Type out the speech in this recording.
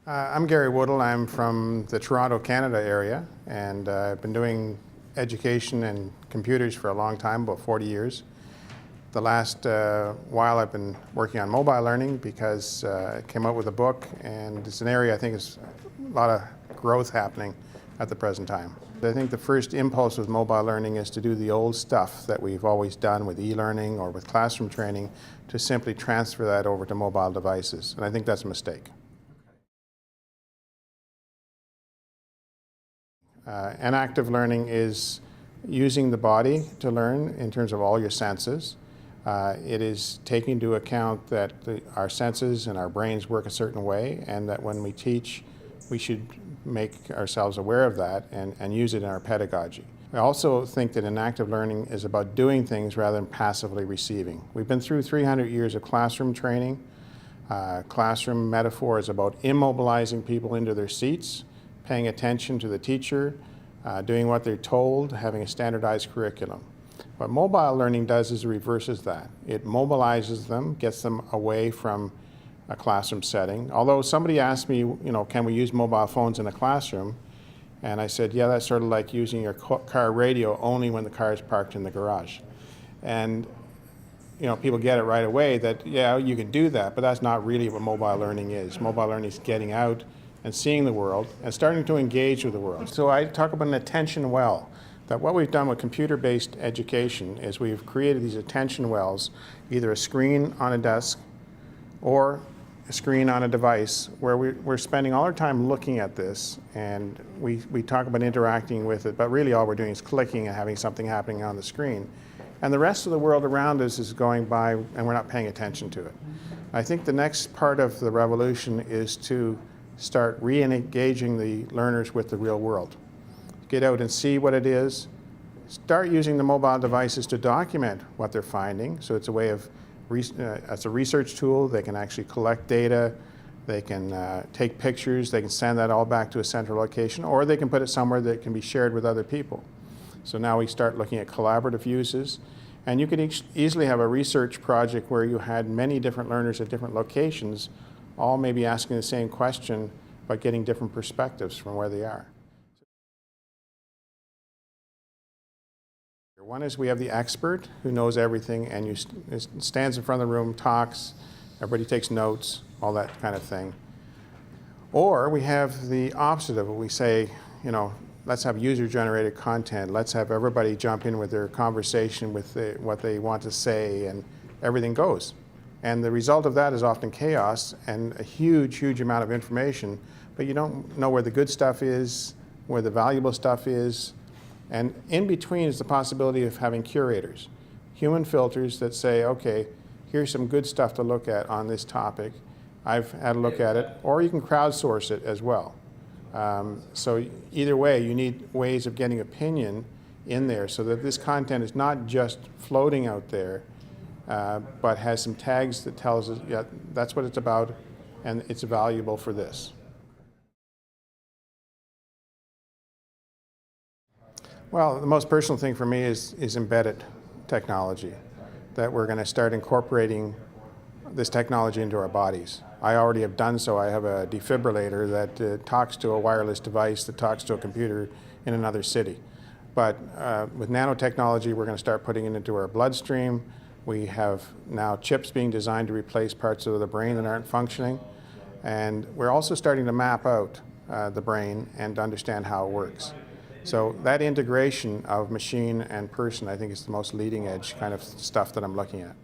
I'm Gary Woodill. I'm from the Toronto, Canada area, and I've been doing education and computers for a long time, about 40 years. The last while I've been working on mobile learning because I came out with a book, and it's an area I think is a lot of growth happening at the present time. I think the first impulse with mobile learning is to do the old stuff that we've always done with e-learning or with classroom training, to simply transfer that over to mobile devices, and I think that's a mistake. And active learning is using the body to learn in terms of all your senses. It is taking into account that our senses and our brains work a certain way, and that when we teach, we should make ourselves aware of that and use it in our pedagogy. I also think that active learning is about doing things rather than passively receiving. We've been through 300 years of classroom training. Classroom metaphor is about immobilizing people into their seats, paying attention to the teacher, doing what they're told, having a standardized curriculum. What mobile learning does is it reverses that. It mobilizes them, gets them away from a classroom setting. Although somebody asked me, can we use mobile phones in a classroom? And I said, yeah, that's sort of like using your car radio only when the car is parked in the garage. And people get it right away that, yeah, you can do that, but that's not really what mobile learning is. Mobile learning is getting out and seeing the world and starting to engage with the world. So I talk about an attention well, that what we've done with computer-based education is we've created these attention wells, either a screen on a desk or a screen on a device, where we're spending all our time looking at this, and we talk about interacting with it, but really all we're doing is clicking and having something happening on the screen. And the rest of the world around us is going by and we're not paying attention to it. I think the next part of the revolution is to start re-engaging the learners with the real world. Get out and see what it is. Start using the mobile devices to document what they're finding. So it's a way of, it's a research tool. They can actually collect data. They can take pictures. They can send that all back to a central location, or they can put it somewhere that can be shared with other people. So now we start looking at collaborative uses. And you can easily have a research project where you had many different learners at different locations, all maybe asking the same question, but getting different perspectives from where they are. One is we have the expert who knows everything, and stands in front of the room, talks, everybody takes notes, all that kind of thing. Or we have the opposite of it. We say, let's have user-generated content. Let's have everybody jump in with their conversation, with what they want to say, and everything goes. And the result of that is often chaos and a huge, huge amount of information, but you don't know where the good stuff is, where the valuable stuff is. And in between is the possibility of having curators, human filters that say, okay, here's some good stuff to look at on this topic. I've had a look at it, or you can crowdsource it as well. So either way, you need ways of getting opinion in there so that this content is not just floating out there, but has some tags that tells us, yeah, that's what it's about, and it's valuable for this. Well, the most personal thing for me is embedded technology, that we're going to start incorporating this technology into our bodies. I already have done so. I have a defibrillator that talks to a wireless device that talks to a computer in another city. But with nanotechnology, we're going to start putting it into our bloodstream. We have now chips being designed to replace parts of the brain that aren't functioning. And we're also starting to map out the brain and understand how it works. So that integration of machine and person, I think, is the most leading edge kind of stuff that I'm looking at.